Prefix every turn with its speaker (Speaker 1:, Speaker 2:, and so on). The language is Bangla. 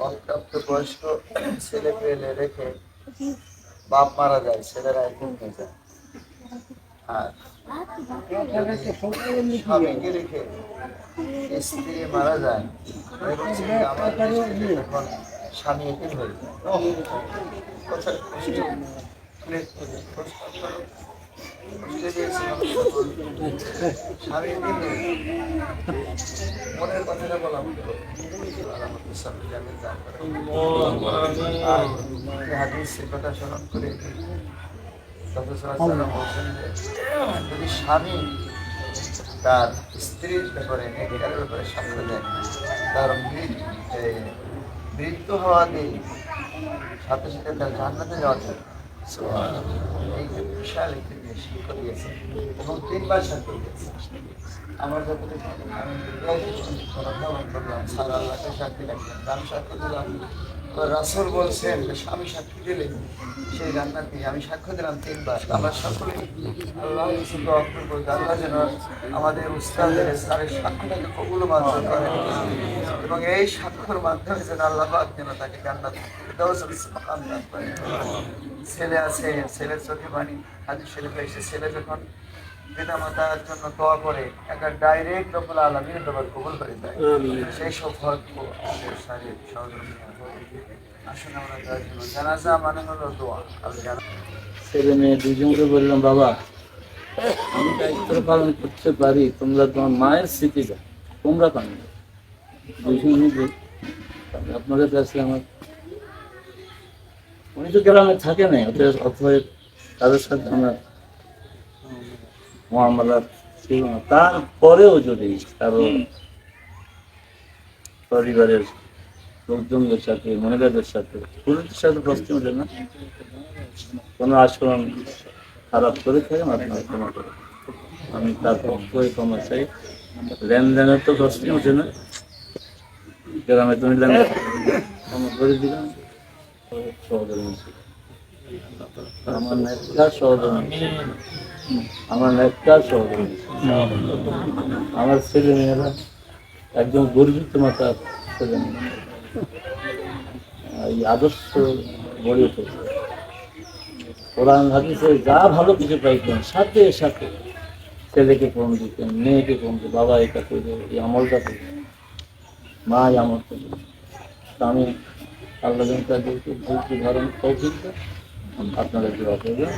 Speaker 1: অপ্রাপ্ত বয়স্ক ছেলে পেলে রেখে বাপ মারা যায়, ছেলেরা একদিন হয়ে যায়। আর স্বামীকে রেখে স্ত্রী মারা যায়, আমার দৃষ্টিতে তখন স্বামী একদিন হয়ে যায়। স্বামী একদিন হয়ে যায়। মনের কথাটা বললাম হাদিসের কথা স্মরণ করে বলছেন যে যদি স্বামী তার স্ত্রীর ব্যাপারে নেককারের ব্যাপারে সাক্ষ্য দেয়, তার মৃত্যু হওয়াতে সাথে সাথে তার জান্নাতে যাওয়া যায়। এই বিশাল একটি সাক্ষ্য দিয়েছে এবং 3 বার সাক্ষ্য দিয়েছে। আমার যতটুকু আমি করলাম, স্যার আল্লাহকে সাক্ষী রাখলাম, আমি সাক্ষ্য দিলাম। রাসূল বলছেন স্বামী সাক্ষী দিলে সেই জান্নাতি, আমি সাক্ষ্য দিলাম 3 বার। আমরা সকলে আল্লাহ আল্লাহ যেন আমাদের উস্তাদের স্যারের সাক্ষ্যটাকে কবুল মঞ্জুর করেন এবং এই সাক্ষ্যর মাধ্যমে যেন আল্লাহ পাক যেন তাকে জান্নাত মাকাম দান করেন। ছেলে আছে, ছেলের চোখে পানি। হাদিস শরীফে এসে ছেলে যখন পিতা মাতার জন্য দোয়া করে একটা ডাইরেক্ট রব্বুল আলামিন দরবার কবুল করে দেয়। সেই সৌভাগ্য আমাদের শারীরিক সহযোগী আসুন আমরা তার জন্য জানাজা মানে হলো দোয়া।
Speaker 2: ছেলে মেয়ে দুজনকে বললাম, বাবা আমি দায়িত্ব পালন করতে পারি, তোমরা তোমার মায়ের স্মৃতিটা তোমরা পান না। আপনাদের কাছে আমার, উনি তো গ্রামে থাকে নাই, অথবা তাদের সাথে আমার মহামালা ছিল না। তারপরেও যদি কারো পরিবারের লোকজনদের সাথে, মহিলাদের সাথে, পুরুষদের সাথে প্রশ্ন ওঠে না, কোনো আচরণ খারাপ করে থাকেন আপনার ক্ষমা করে, আমি তার পক্ষ হয়ে ক্ষমা চাই। লেনদেনের তো প্রশ্ন ওঠে না, গ্রামে তুমি লেনদেন ক্ষমা করে দিলাম। সহধর্মী আমার নেককার সহধর্মী, আমার নেককার সহধর্মী, আমার ছেলে মেয়েরা একজন গর্বিত মাতার ছেলে মেয়ে, এই আদর্শ গড়ে উঠেছে। কোরআন হাদিসে যা ভালো কিছু পাইতেন সাথে সাথে ছেলেকে ফোন দিতেন, মেয়েকে ফোন দিতেন, বাবা এটা করে, এই আমলটা করে, মা এই আমল করে। আমি আল্লাহ তাদেরকে ধৈর্য ধারণ তৌফিক দেন। আপনাদের দোয়া করবেন।